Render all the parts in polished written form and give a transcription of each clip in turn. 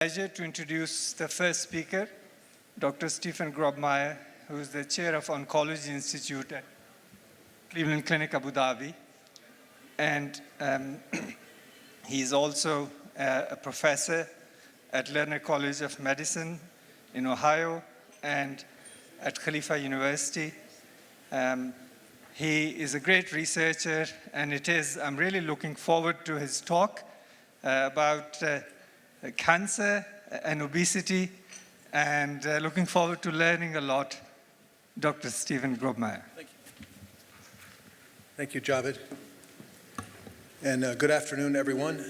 Pleasure to introduce the first speaker, Dr. Stephen Grobmyer, who is the chair of Oncology Institute at Cleveland Clinic, Abu Dhabi. And he's also a professor at Lerner College of Medicine in Ohio and at Khalifa University. He is a great researcher, and I'm really looking forward to his talk about cancer and obesity, and looking forward to learning a lot. Dr. Stephen Grobmyer. Thank you. Thank you, Javed. And good afternoon, everyone.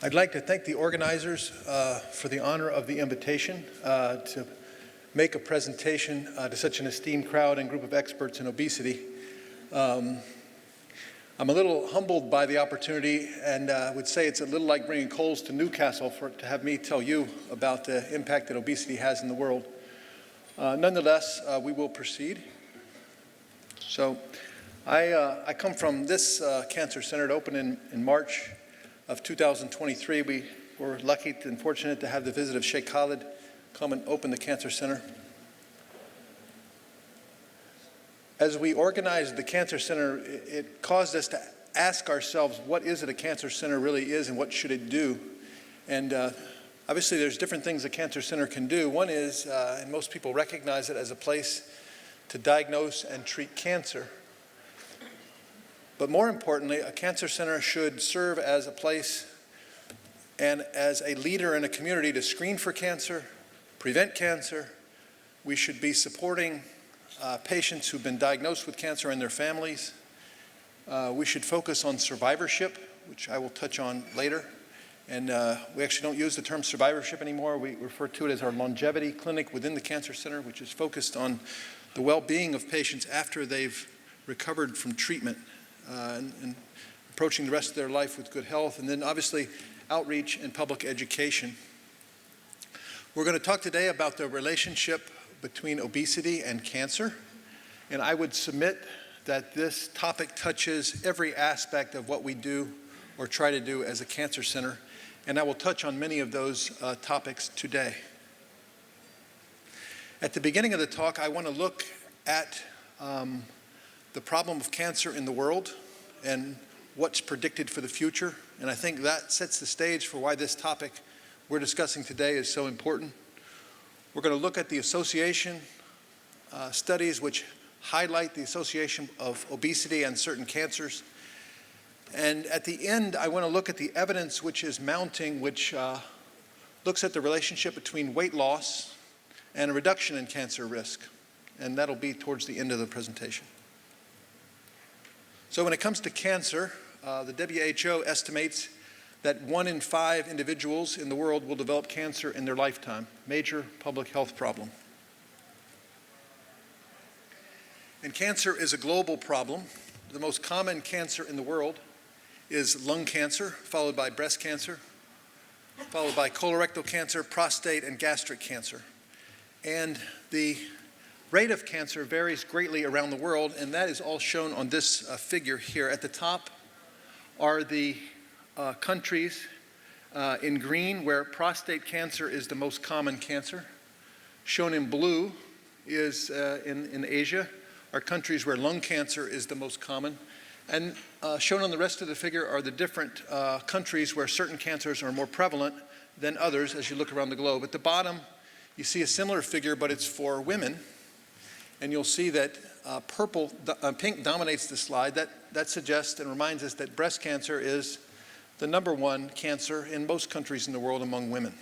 I'd like to thank the organizers for the honor of the invitation to make a presentation to such an esteemed crowd and group of experts in obesity. I'm a little humbled by the opportunity, and would say it's a little like bringing coals to Newcastle to have me tell you about the impact that obesity has in the world. Nonetheless, we will proceed. So I come from this cancer center. It opened in March of 2023. We were lucky and fortunate to have the visit of Sheikh Khalid come and open the cancer center. As we organized the cancer center, it caused us to ask ourselves, what is it a cancer center really is and what should it do? And obviously there's different things a cancer center can do. One is, and most people recognize it as a place to diagnose and treat cancer. But more importantly, a cancer center should serve as a place and as a leader in a community to screen for cancer, prevent cancer. We should be supporting patients who've been diagnosed with cancer and their families. We should focus on survivorship, which I will touch on later. And we actually don't use the term survivorship anymore. We refer to it as our longevity clinic within the cancer center, which is focused on the well-being of patients after they've recovered from treatment and approaching the rest of their life with good health. And then obviously outreach and public education. We're going to talk today about the relationship between obesity and cancer, and I would submit that this topic touches every aspect of what we do or try to do as a cancer center, and I will touch on many of those topics today. At the beginning of the talk, I want to look at the problem of cancer in the world and what's predicted for the future, and I think that sets the stage for why this topic we're discussing today is so important. We're going to look at the association studies which highlight the association of obesity and certain cancers. And at the end, I want to look at the evidence which is mounting, which looks at the relationship between weight loss and a reduction in cancer risk. And that'll be towards the end of the presentation. So when it comes to cancer, the WHO estimates that 1 in 5 individuals in the world will develop cancer in their lifetime. Major public health problem. And cancer is a global problem. The most common cancer in the world is lung cancer, followed by breast cancer, followed by colorectal cancer, prostate, and gastric cancer. And the rate of cancer varies greatly around the world, and that is all shown on this figure here. At the top are the countries in green where prostate cancer is the most common cancer. Shown in blue is in Asia are countries where lung cancer is the most common. And shown on the rest of the figure are the different countries where certain cancers are more prevalent than others as you look around the globe. At the bottom, you see a similar figure, but it's for women. And you'll see that pink dominates the slide. That suggests and reminds us that breast cancer is the #1 cancer in most countries in the world among women.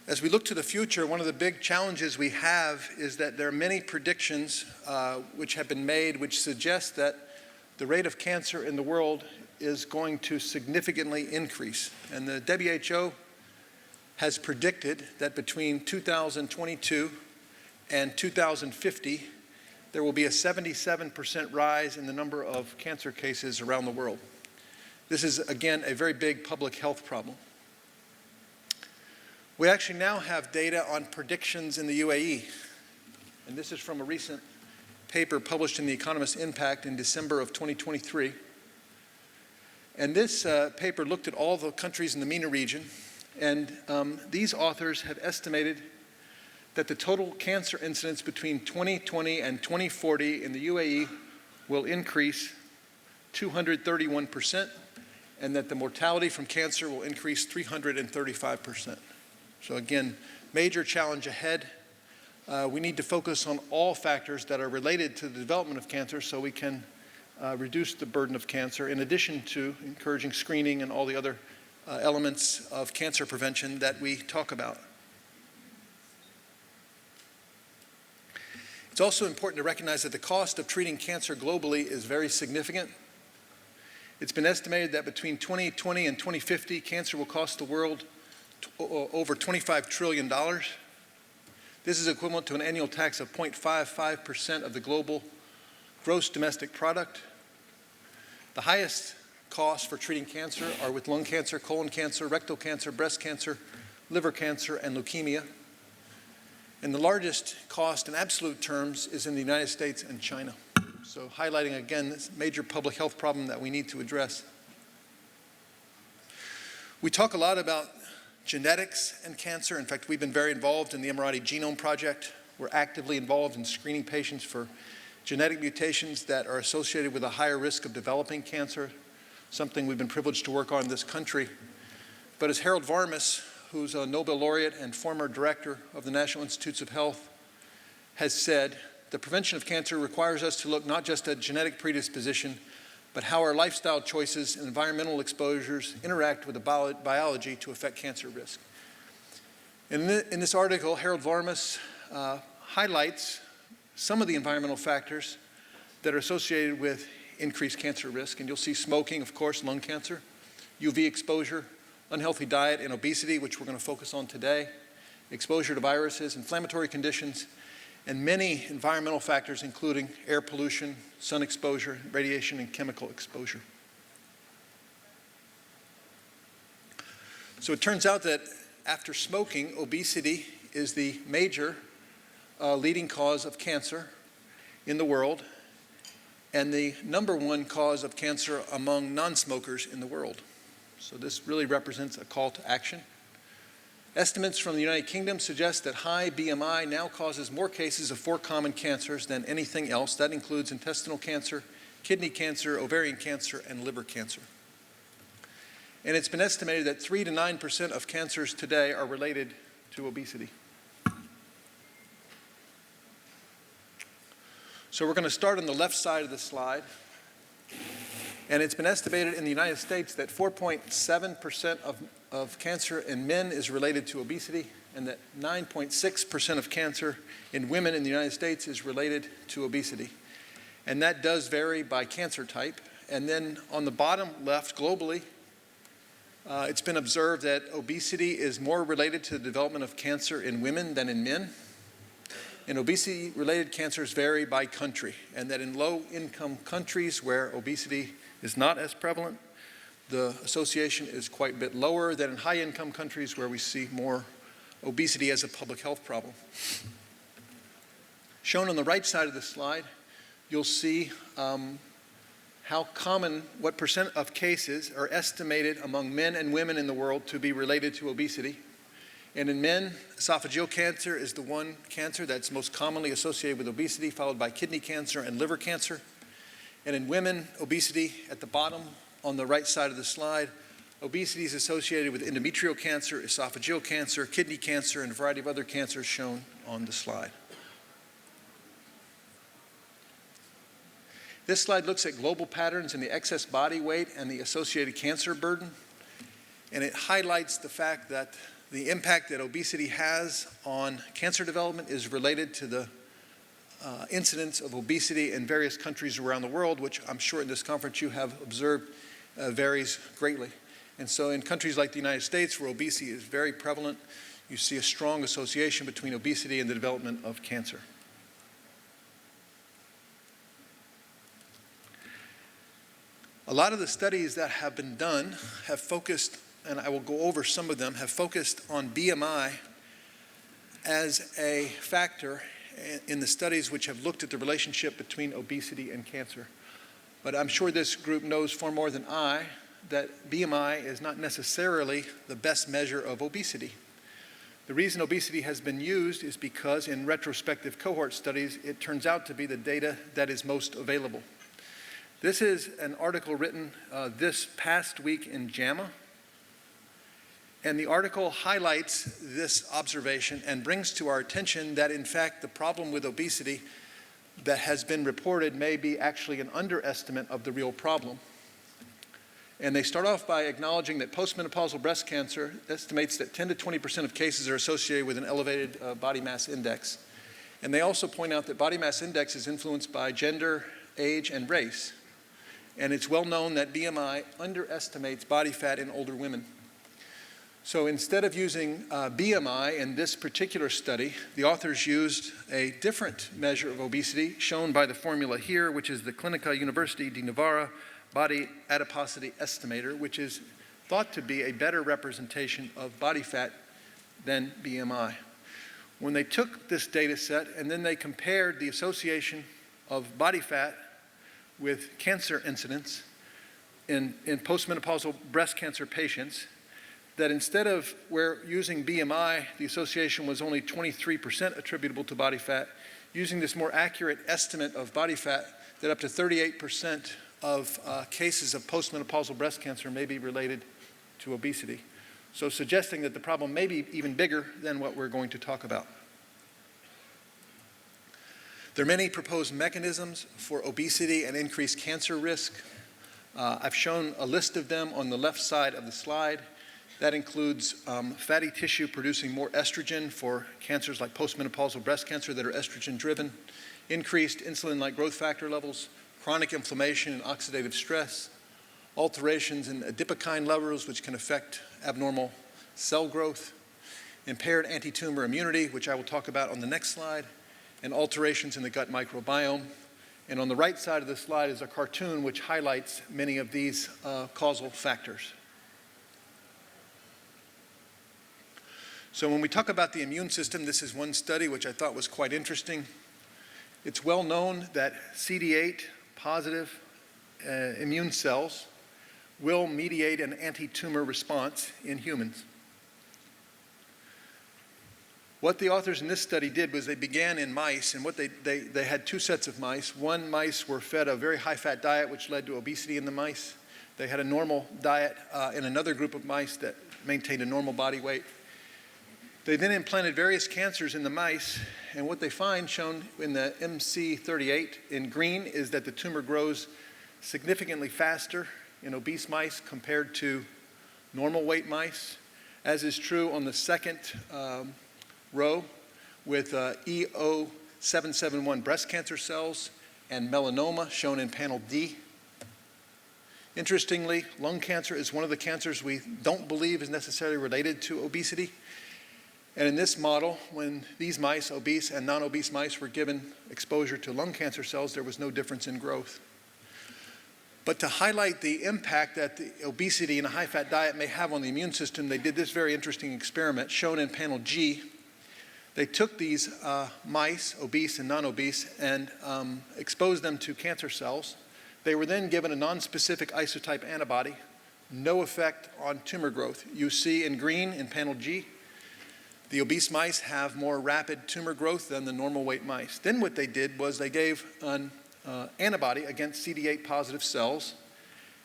As we look to the future, one of the big challenges we have is that there are many predictions which have been made which suggest that the rate of cancer in the world is going to significantly increase. And the WHO has predicted that between 2022 and 2050, there will be a 77% rise in the number of cancer cases around the world. This is, again, a very big public health problem. We actually now have data on predictions in the UAE, and this is from a recent paper published in The Economist Impact in December of 2023. And this paper looked at all the countries in the MENA region, and these authors have estimated that the total cancer incidence between 2020 and 2040 in the UAE will increase 231%, and that the mortality from cancer will increase 335%. So again, major challenge ahead. We need to focus on all factors that are related to the development of cancer so we can reduce the burden of cancer, in addition to encouraging screening and all the other elements of cancer prevention that we talk about. It's also important to recognize that the cost of treating cancer globally is very significant. It's been estimated that between 2020 and 2050, cancer will cost the world over $25 trillion. This is equivalent to an annual tax of 0.55% of the global gross domestic product. The highest costs for treating cancer are with lung cancer, colon cancer, rectal cancer, breast cancer, liver cancer, and leukemia. And the largest cost in absolute terms is in the United States and China. So highlighting again this major public health problem that we need to address. We talk a lot about genetics and cancer. In fact, we've been very involved in the Emirati Genome Project. We're actively involved in screening patients for genetic mutations that are associated with a higher risk of developing cancer, something we've been privileged to work on in this country. But as Harold Varmus, who's a Nobel laureate and former director of the National Institutes of Health, has said, the prevention of cancer requires us to look not just at genetic predisposition, but how our lifestyle choices and environmental exposures interact with the biology to affect cancer risk. In this article, Harold Varmus highlights some of the environmental factors that are associated with increased cancer risk. And you'll see smoking, of course, lung cancer, UV exposure, unhealthy diet, and obesity, which we're going to focus on today, exposure to viruses, inflammatory conditions, and many environmental factors, including air pollution, sun exposure, radiation, and chemical exposure. So it turns out that after smoking, obesity is the major leading cause of cancer in the world, and the #1 cause of cancer among non-smokers in the world. So this really represents a call to action. Estimates from the United Kingdom suggest that high BMI now causes more cases of 4 common cancers than anything else. That includes intestinal cancer, kidney cancer, ovarian cancer, and liver cancer. And it's been estimated that 3 to 9% of cancers today are related to obesity. So we're going to start on the left side of the slide. And it's been estimated in the United States that 4.7% of cancer in men is related to obesity, and that 9.6% of cancer in women in the United States is related to obesity. And that does vary by cancer type. And then on the bottom left, globally, it's been observed that obesity is more related to the development of cancer in women than in men. And obesity-related cancers vary by country, and that in low-income countries where obesity is not as prevalent, the association is quite a bit lower than in high-income countries where we see more obesity as a public health problem. Shown on the right side of the slide, you'll see how common, what percent of cases are estimated among men and women in the world to be related to obesity. And in men, esophageal cancer is the one cancer that's most commonly associated with obesity, followed by kidney cancer and liver cancer. And in women, obesity at the bottom on the right side of the slide, obesity is associated with endometrial cancer, esophageal cancer, kidney cancer, and a variety of other cancers shown on the slide. This slide looks at global patterns in the excess body weight and the associated cancer burden. And it highlights the fact that the impact that obesity has on cancer development is related to the incidence of obesity in various countries around the world, which I'm sure in this conference you have observed varies greatly. And so in countries like the United States, where obesity is very prevalent, you see a strong association between obesity and the development of cancer. A lot of the studies that have been done have focused, and I will go over some of them, have focused on BMI as a factor in the studies which have looked at the relationship between obesity and cancer. But I'm sure this group knows far more than I that BMI is not necessarily the best measure of obesity. The reason obesity has been used is because in retrospective cohort studies, it turns out to be the data that is most available. This is an article written this past week in JAMA, and the article highlights this observation and brings to our attention that, in fact, the problem with obesity that has been reported may be actually an underestimate of the real problem. And they start off by acknowledging that postmenopausal breast cancer estimates that 10 to 20% of cases are associated with an elevated body mass index. And they also point out that body mass index is influenced by gender, age, and race. And it's well known that BMI underestimates body fat in older women. So instead of using BMI in this particular study, the authors used a different measure of obesity shown by the formula here, which is the Clinica University di Novara Body Adiposity Estimator, which is thought to be a better representation of body fat than BMI. When they took this data set and then they compared the association of body fat with cancer incidence in postmenopausal breast cancer patients, that instead of where using BMI, the association was only 23% attributable to body fat, using this more accurate estimate of body fat, that up to 38% of cases of postmenopausal breast cancer may be related to obesity. So suggesting that the problem may be even bigger than what we're going to talk about. There are many proposed mechanisms for obesity and increased cancer risk. I've shown a list of them on the left side of the slide. That includes fatty tissue producing more estrogen for cancers like postmenopausal breast cancer that are estrogen-driven, increased insulin-like growth factor levels, chronic inflammation and oxidative stress, alterations in adipokine levels which can affect abnormal cell growth, impaired anti-tumor immunity, which I will talk about on the next slide, and alterations in the gut microbiome. And on the right side of the slide is a cartoon which highlights many of these causal factors. So when we talk about the immune system, this is one study which I thought was quite interesting. It's well known that CD8 positive immune cells will mediate an anti-tumor response in humans. What the authors in this study did was they began in mice, and what they had two sets of mice. One mice were fed a very high-fat diet, which led to obesity in the mice. They had a normal diet in another group of mice that maintained a normal body weight. They then implanted various cancers in the mice, and what they find shown in the MC38 in green is that the tumor grows significantly faster in obese mice compared to normal weight mice, as is true on the second row with EO771 breast cancer cells and melanoma shown in panel D. Interestingly, lung cancer is one of the cancers we don't believe is necessarily related to obesity. And in this model, when these mice, obese and non-obese mice, were given exposure to lung cancer cells, there was no difference in growth. But to highlight the impact that the obesity and a high-fat diet may have on the immune system, they did this very interesting experiment shown in panel G. They took these mice, obese and non-obese, and exposed them to cancer cells. They were then given a non-specific isotype antibody, no effect on tumor growth. You see in green in panel G, the obese mice have more rapid tumor growth than the normal weight mice. Then what they did was they gave an antibody against CD8 positive cells.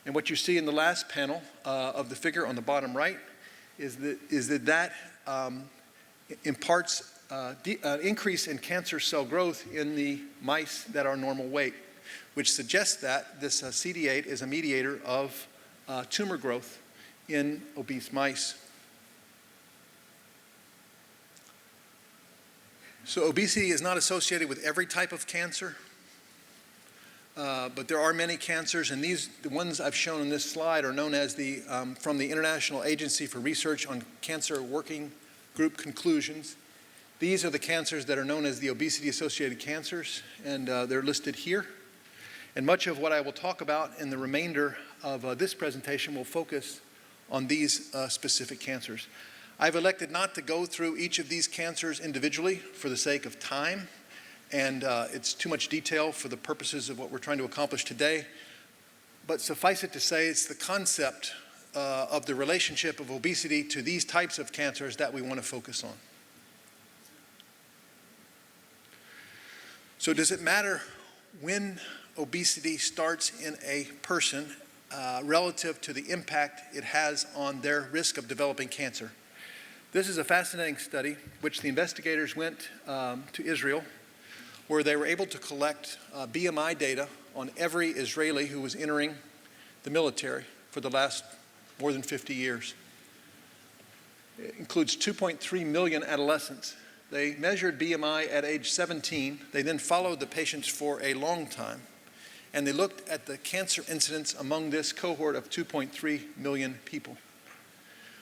And what you see in the last panel of the figure on the bottom right is that imparts an increase in cancer cell growth in the mice that are normal weight, which suggests that this CD8 is a mediator of tumor growth in obese mice. So obesity is not associated with every type of cancer, but there are many cancers, and the ones I've shown in this slide are known as from the International Agency for Research on Cancer Working Group conclusions. These are the cancers that are known as the obesity-associated cancers, and they're listed here. And much of what I will talk about in the remainder of this presentation will focus on these specific cancers. I've elected not to go through each of these cancers individually for the sake of time, and it's too much detail for the purposes of what we're trying to accomplish today. but suffice it to say, it's the concept of the relationship of obesity to these types of cancers that we want to focus on. So does it matter when obesity starts in a person relative to the impact it has on their risk of developing cancer? This is a fascinating study which the investigators went to Israel, where they were able to collect BMI data on every Israeli who was entering the military for the last more than 50 years. It includes 2.3 million adolescents. They measured BMI at age 17. They then followed the patients for a long time, and they looked at the cancer incidence among this cohort of 2.3 million people.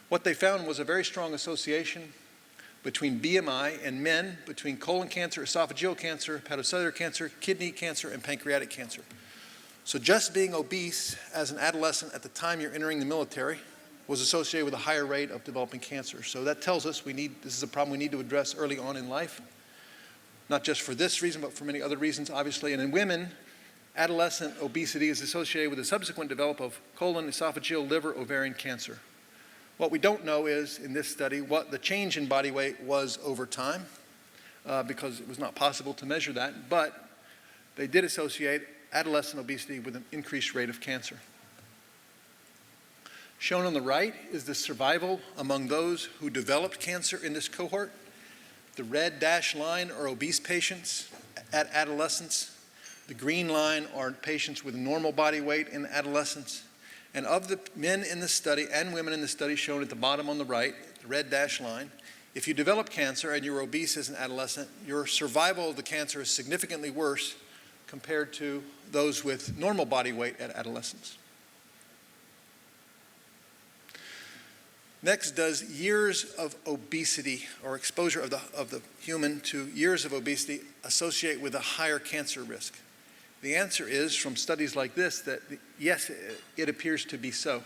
What they found was a very strong association between BMI and men, between colon cancer, esophageal cancer, hepatocellular cancer, kidney cancer, and pancreatic cancer. So just being obese as an adolescent at the time you're entering the military was associated with a higher rate of developing cancer. So that tells us this is a problem we need to address early on in life, not just for this reason, but for many other reasons, obviously. And in women, adolescent obesity is associated with the subsequent development of colon, esophageal, liver, ovarian cancer. What we don't know is, in this study, what the change in body weight was over time, because it was not possible to measure that, but they did associate adolescent obesity with an increased rate of cancer. Shown on the right is the survival among those who developed cancer in this cohort. The red dashed line are obese patients at adolescence. The green line are patients with normal body weight in adolescence. And of the men in the study and women in the study shown at the bottom on the right, the red dashed line, if you develop cancer and you're obese as an adolescent, your survival of the cancer is significantly worse compared to those with normal body weight at adolescence. Next, does years of obesity or exposure of the human to years of obesity associate with a higher cancer risk? The answer is, from studies like this, that yes, it appears to be so.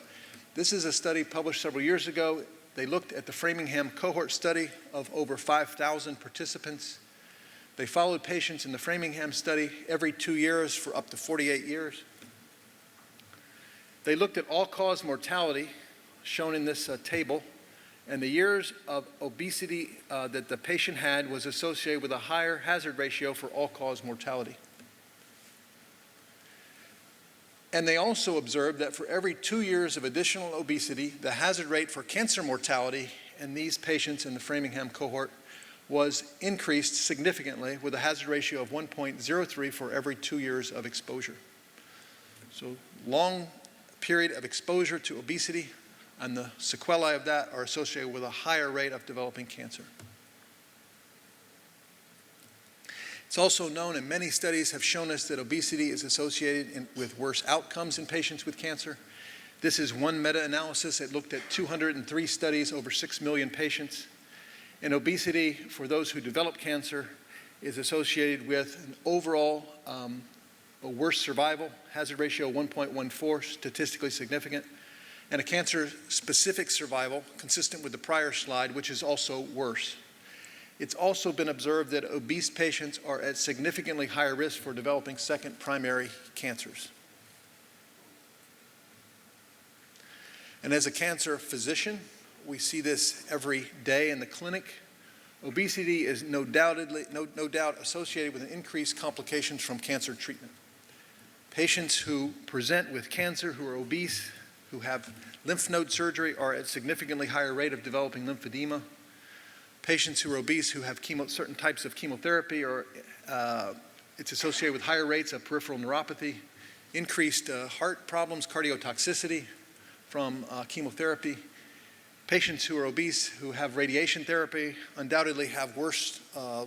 This is a study published several years ago. They looked at the Framingham cohort study of over 5,000 participants. They followed patients in the Framingham study every 2 years for up to 48 years. They looked at all-cause mortality, shown in this table, and the years of obesity that the patient had was associated with a higher hazard ratio for all-cause mortality. And they also observed that for every 2 years of additional obesity, the hazard rate for cancer mortality in these patients in the Framingham cohort was increased significantly with a hazard ratio of 1.03 for every 2 years of exposure. So long period of exposure to obesity and the sequelae of that are associated with a higher rate of developing cancer. It's also known, and many studies have shown us, that obesity is associated with worse outcomes in patients with cancer. This is one meta-analysis. It looked at 203 studies over 6 million patients. And obesity, for those who develop cancer, is associated with an overall a worse survival, hazard ratio 1.14, statistically significant, and a cancer-specific survival consistent with the prior slide, which is also worse. It's also been observed that obese patients are at significantly higher risk for developing second primary cancers. And as a cancer physician, we see this every day in the clinic. Obesity is no doubt associated with an increased complications from cancer treatment. Patients who present with cancer, who are obese, who have lymph node surgery, are at significantly higher rate of developing lymphedema. Patients who are obese who have certain types of chemotherapy, it's associated with higher rates of peripheral neuropathy, increased heart problems, cardiotoxicity from chemotherapy. Patients who are obese who have radiation therapy undoubtedly have worse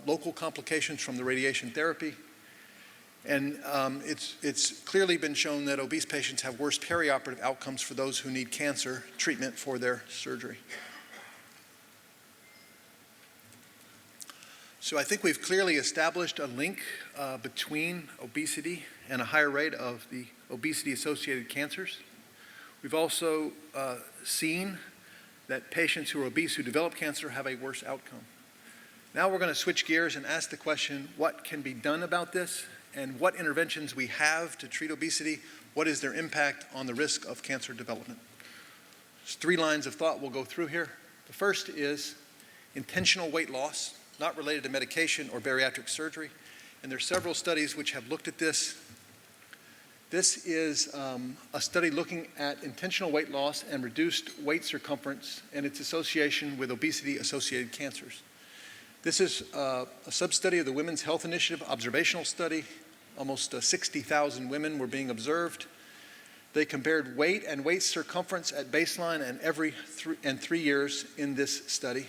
local complications from the radiation therapy. And it's clearly been shown that obese patients have worse perioperative outcomes for those who need cancer treatment for their surgery. So I think we've clearly established a link between obesity and a higher rate of the obesity-associated cancers. We've also seen that patients who are obese who develop cancer have a worse outcome. Now we're going to switch gears and ask the question, what can be done about this, and what interventions we have to treat obesity, What is their impact on the risk of cancer development? There's 3 lines of thought we'll go through here. The first is intentional weight loss, not related to medication or bariatric surgery. And there are several studies which have looked at this. This is a study looking at intentional weight loss and reduced waist circumference and its association with obesity-associated cancers. This is a sub-study of the Women's Health Initiative observational study. Almost 60,000 women were being observed. They compared weight and waist circumference at baseline and every 3 years in this study.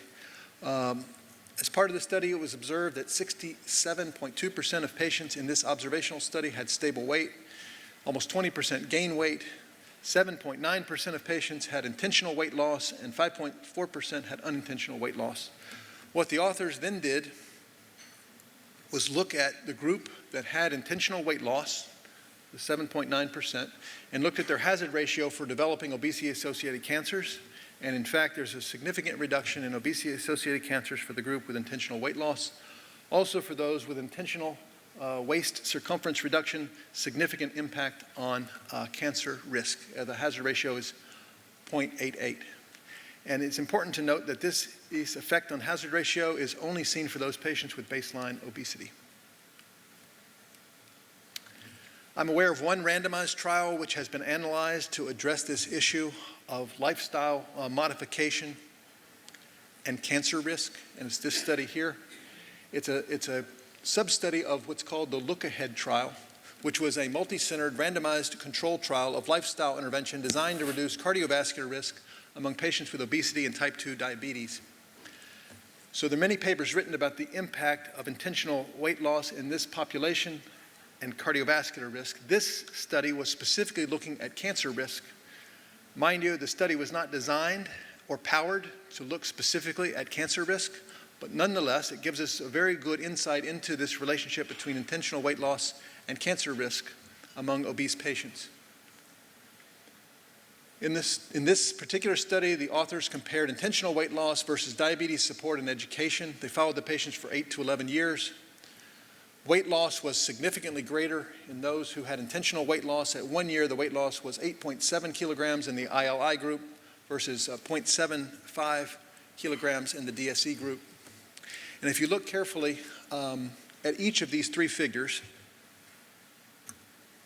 As part of the study, it was observed that 67.2% of patients in this observational study had stable weight, almost 20% gained weight, 7.9% of patients had intentional weight loss, and 5.4% had unintentional weight loss. What the authors then did was look at the group that had intentional weight loss, the 7.9%, and looked at their hazard ratio for developing obesity-associated cancers. And in fact, there's a significant reduction in obesity-associated cancers for the group with intentional weight loss. Also for those with intentional waist circumference reduction, significant impact on cancer risk. The hazard ratio is 0.88. And it's important to note that this effect on hazard ratio is only seen for those patients with baseline obesity. I'm aware of one randomized trial which has been analyzed to address this issue of lifestyle modification and cancer risk, and it's this study here. It's a sub-study of what's called the Look Ahead trial, which was a multi-centered randomized controlled trial of lifestyle intervention designed to reduce cardiovascular risk among patients with obesity and type 2 diabetes. So there are many papers written about the impact of intentional weight loss in this population and cardiovascular risk. This study was specifically looking at cancer risk. Mind you, the study was not designed or powered to look specifically at cancer risk, but nonetheless, it gives us a very good insight into this relationship between intentional weight loss and cancer risk among obese patients. In this particular study, the authors compared intentional weight loss versus diabetes support and education. They followed the patients for 8 to 11 years. Weight loss was significantly greater in those who had intentional weight loss. At 1 year, the weight loss was 8.7 kilograms in the ILI group versus 0.75 kilograms in the DSE group. And if you look carefully at each of these 3 figures,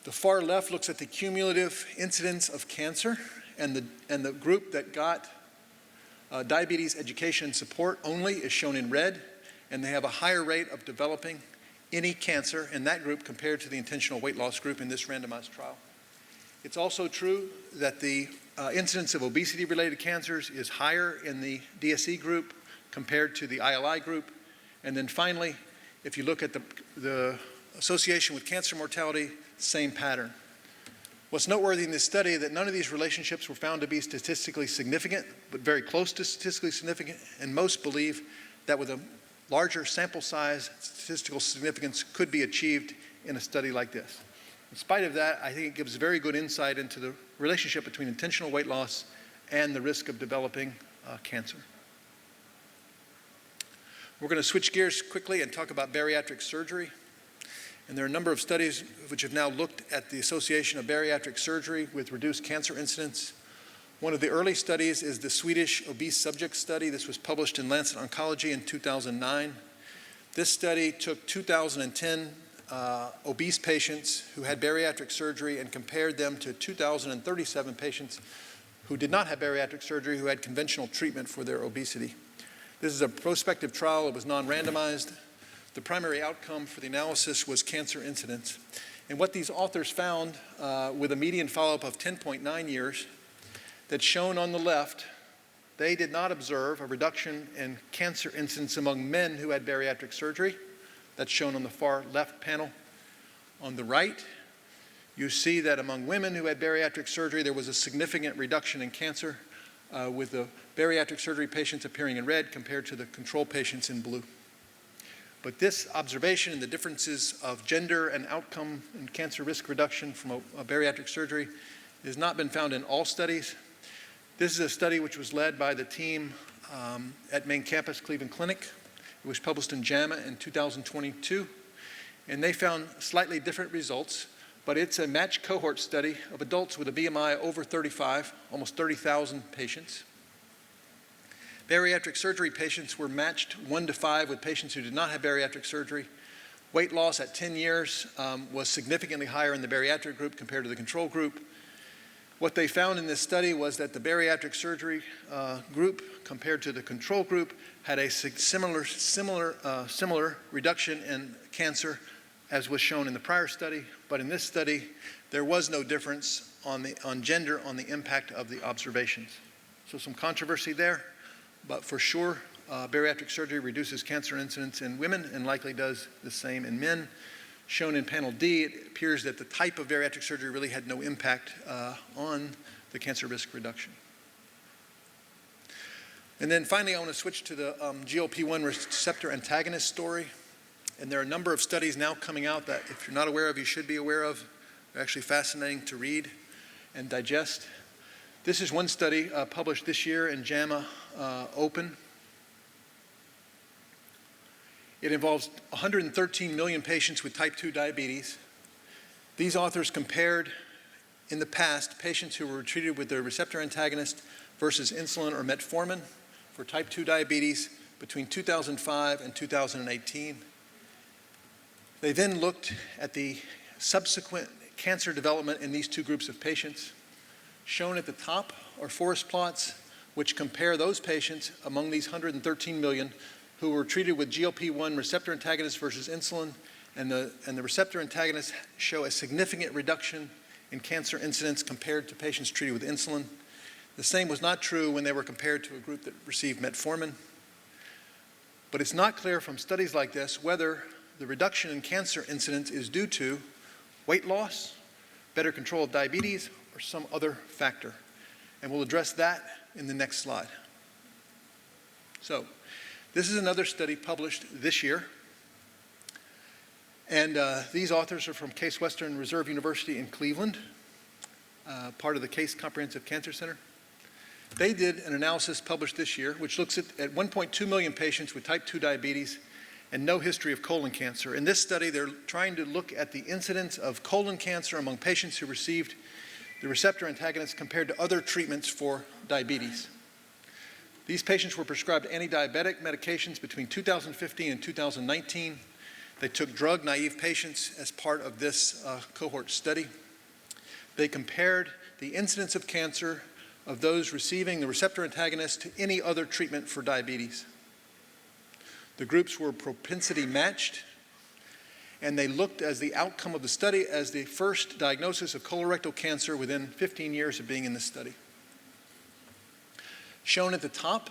the far left looks at the cumulative incidence of cancer, and the group that got diabetes education and support only is shown in red, and they have a higher rate of developing any cancer in that group compared to the intentional weight loss group in this randomized trial. It's also true that the incidence of obesity-related cancers is higher in the DSE group compared to the ILI group. And then finally, if you look at the association with cancer mortality, same pattern. What's noteworthy in this study is that none of these relationships were found to be statistically significant, but very close to statistically significant, and most believe that with a larger sample size, statistical significance could be achieved in a study like this. In spite of that, I think it gives very good insight into the relationship between intentional weight loss and the risk of developing cancer. We're going to switch gears quickly and talk about bariatric surgery. And there are a number of studies which have now looked at the association of bariatric surgery with reduced cancer incidence. One of the early studies is the Swedish obese subject study. This was published in Lancet Oncology in 2009. This study took 2010 obese patients who had bariatric surgery and compared them to 2,037 patients who did not have bariatric surgery, who had conventional treatment for their obesity. This is a prospective trial. It was non-randomized. The primary outcome for the analysis was cancer incidence. And what these authors found with a median follow-up of 10.9 years, that's shown on the left, they did not observe a reduction in cancer incidence among men who had bariatric surgery. That's shown on the far left panel. On the right, you see that among women who had bariatric surgery, there was a significant reduction in cancer with the bariatric surgery patients appearing in red compared to the control patients in blue. But this observation and the differences of gender and outcome and cancer risk reduction from a bariatric surgery has not been found in all studies. This is a study which was led by the team at Main Campus Cleveland Clinic. It was published in JAMA in 2022, and they found slightly different results. but it's a matched cohort study of adults with a BMI over 35, almost 30,000 patients. Bariatric surgery patients were matched 1 to 5 with patients who did not have bariatric surgery. Weight loss at 10 years was significantly higher in the bariatric group compared to the control group. What they found in this study was that the bariatric surgery group compared to the control group had a similar reduction in cancer as was shown in the prior study, but in this study there was no difference on gender on the impact of the observations. So some controversy there, but for sure bariatric surgery reduces cancer incidence in women and likely does the same in men. Shown in panel D, it appears that the type of bariatric surgery really had no impact on the cancer risk reduction. And then finally, I want to switch to the GLP-1 receptor antagonist story. And there are a number of studies now coming out that if you're not aware of, you should be aware of. They're actually fascinating to read and digest. This is one study published this year in JAMA Open. It involves 113 million patients with type 2 diabetes. These authors compared in the past patients who were treated with the receptor antagonist versus insulin or metformin for type 2 diabetes between 2005 and 2018. They then looked at the subsequent cancer development in these two groups of patients. Shown at the top are forest plots which compare those patients among these 113 million who were treated with GLP-1 receptor antagonists versus insulin, and the receptor antagonists show a significant reduction in cancer incidence compared to patients treated with insulin. The same was not true when they were compared to a group that received metformin. But it's not clear from studies like this whether the reduction in cancer incidence is due to weight loss, better control of diabetes, or some other factor. And we'll address that in the next slide. So, this is another study published this year. And these authors are from Case Western Reserve University in Cleveland, part of the Case Comprehensive Cancer Center. They did an analysis published this year, which looks at 1.2 million patients with type 2 diabetes and no history of colon cancer. In this study, they're trying to look at the incidence of colon cancer among patients who received the receptor antagonist compared to other treatments for diabetes. These patients were prescribed anti-diabetic medications between 2015 and 2019. They took drug-naive patients as part of this cohort study. They compared the incidence of cancer of those receiving the receptor antagonist to any other treatment for diabetes. The groups were propensity matched, and they looked as the outcome of the study as the first diagnosis of colorectal cancer within 15 years of being in the study. Shown at the top,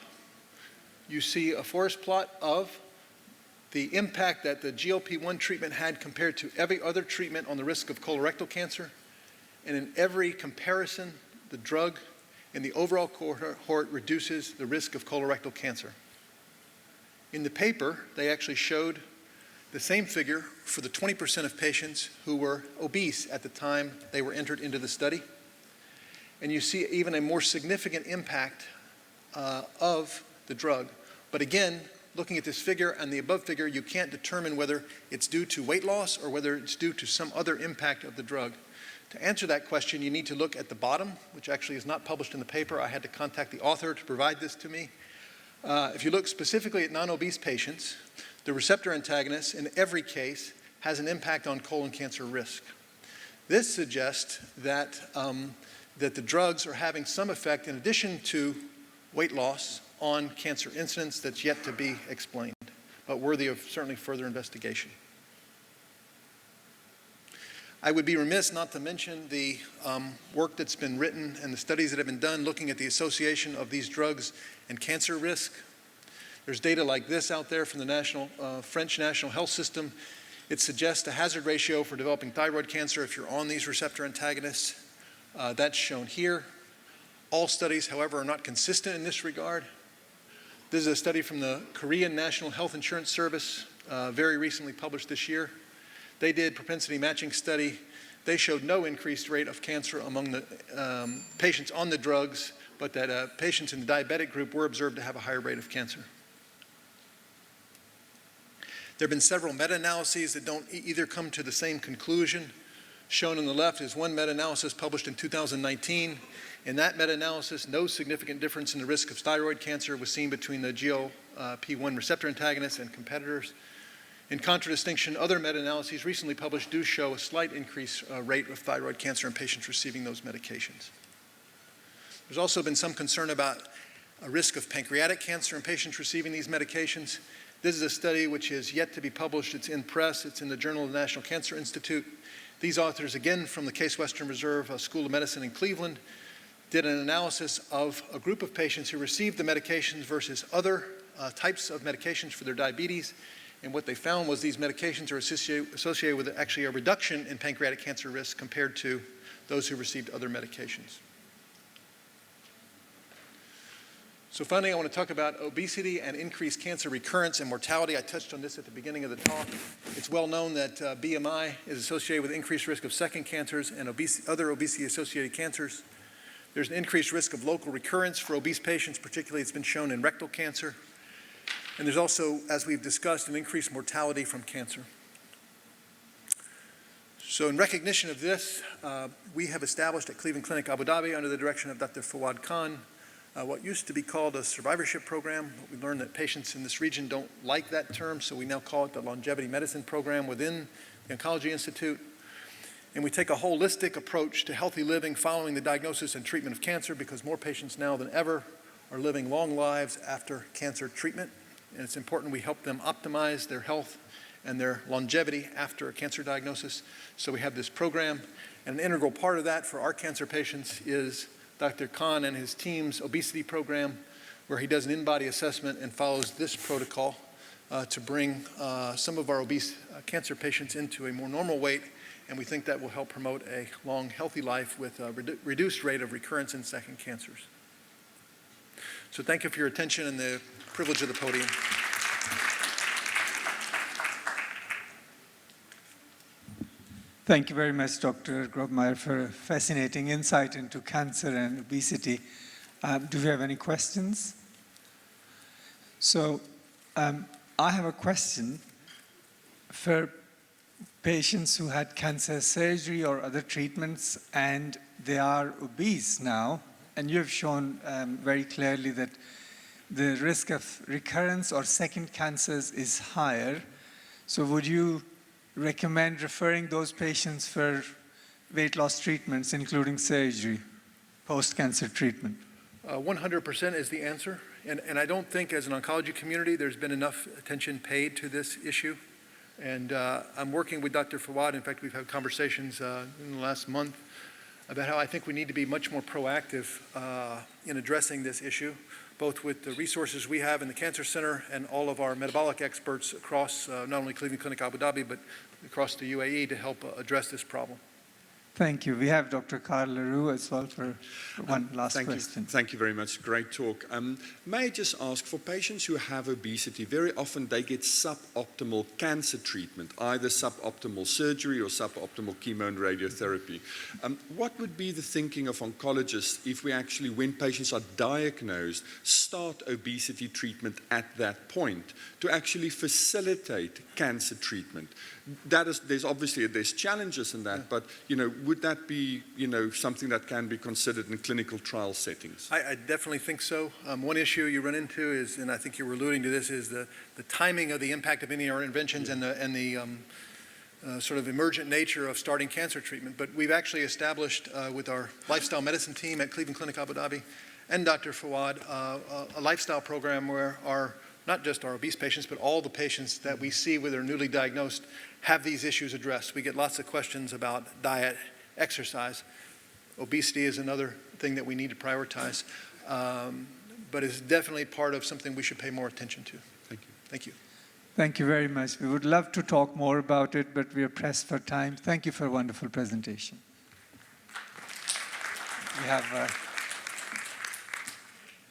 you see a forest plot of the impact that the GLP-1 treatment had compared to every other treatment on the risk of colorectal cancer. And in every comparison, the drug in the overall cohort reduces the risk of colorectal cancer. In the paper, they actually showed the same figure for the 20% of patients who were obese at the time they were entered into the study. And you see even a more significant impact of the drug. But again, looking at this figure and the above figure, you can't determine whether it's due to weight loss or whether it's due to some other impact of the drug. To answer that question, you need to look at the bottom, which actually is not published in the paper. I had to contact the author to provide this to me. If you look specifically at non-obese patients, the receptor antagonist in every case has an impact on colon cancer risk. This suggests that, that the drugs are having some effect in addition to weight loss on cancer incidence that's yet to be explained, but worthy of certainly further investigation. I would be remiss not to mention the work that's been written and the studies that have been done looking at the association of these drugs and cancer risk. There's data like this out there from the French National Health System. It suggests a hazard ratio for developing thyroid cancer if you're on these receptor antagonists. That's shown here. All studies, however, are not consistent in this regard. This is a study from the Korean National Health Insurance Service, very recently published this year. They did propensity matching study. They showed no increased rate of cancer among the patients on the drugs, but that patients in the diabetic group were observed to have a higher rate of cancer. There have been several meta-analyses that don't either come to the same conclusion. Shown on the left is one meta-analysis published in 2019. In that meta-analysis, no significant difference in the risk of thyroid cancer was seen between the GLP-1 receptor antagonists and competitors. In contradistinction, other meta-analyses recently published do show a slight increased rate of thyroid cancer in patients receiving those medications. There's also been some concern about a risk of pancreatic cancer in patients receiving these medications. This is a study which is yet to be published. It's in press. It's in the Journal of the National Cancer Institute. These authors, again from the Case Western Reserve School of Medicine in Cleveland, did an analysis of a group of patients who received the medications versus other types of medications for their diabetes. And what they found was these medications are associated with actually a reduction in pancreatic cancer risk compared to those who received other medications. So finally, I want to talk about obesity and increased cancer recurrence and mortality. I touched on this at the beginning of the talk. It's well known that BMI is associated with increased risk of second cancers and other obesity-associated cancers. There's an increased risk of local recurrence for obese patients, particularly it's been shown in rectal cancer. And there's also, as we've discussed, an increased mortality from cancer. So in recognition of this, we have established at Cleveland Clinic Abu Dhabi, under the direction of Dr. Fawad Khan, what used to be called a survivorship program. We learned that patients in this region don't like that term, so we now call it the longevity medicine program within the Oncology Institute. And we take a holistic approach to healthy living following the diagnosis and treatment of cancer, because more patients now than ever are living long lives after cancer treatment. And it's important we help them optimize their health and their longevity after a cancer diagnosis. So we have this program, and an integral part of that for our cancer patients is Dr. Khan and his team's obesity program, where he does an in-body assessment and follows this protocol to bring some of our obese cancer patients into a more normal weight, and we think that will help promote a long, healthy life with a reduced rate of recurrence in second cancers. So thank you for your attention and the privilege of the podium. Thank you very much, Dr. Grobmyer, for a fascinating insight into cancer and obesity. Do we have any questions? So I have a question for patients who had cancer surgery or other treatments and they are obese now, and you have shown very clearly that the risk of recurrence or second cancers is higher. So would you recommend referring those patients for weight loss treatments, including surgery, post-cancer treatment? 100% is the answer. And I don't think as an oncology community there's been enough attention paid to this issue. And I'm working with Dr. Fawad. In fact, we've had conversations in the last month about how I think we need to be much more proactive in addressing this issue, both with the resources we have in the Cancer Center and all of our metabolic experts across not only Cleveland Clinic Abu Dhabi, but across the UAE to help address this problem. Thank you. We have Dr. Carl LaRue as well for one last question. Thank you very much. Great talk. May I just ask, for patients who have obesity, very often they get suboptimal cancer treatment, either suboptimal surgery or suboptimal chemo and radiotherapy. What would be the thinking of oncologists if we actually, when patients are diagnosed, start obesity treatment at that point to actually facilitate cancer treatment? There's obviously challenges in that, but would that be something that can be considered in clinical trial settings? I definitely think so. One issue you run into is, and I think you were alluding to this, is the timing of the impact of any of our interventions and the sort of emergent nature of starting cancer treatment. But we've actually established with our lifestyle medicine team at Cleveland Clinic Abu Dhabi and Dr. Fawad a lifestyle program where not just our obese patients, but all the patients that we see with their newly diagnosed have these issues addressed. We get lots of questions about diet, exercise. Obesity is another thing that we need to prioritize, but it's definitely part of something we should pay more attention to. Thank you. Thank you. Thank you very much. We would love to talk more about it, but we are pressed for time. Thank you for a wonderful presentation. We have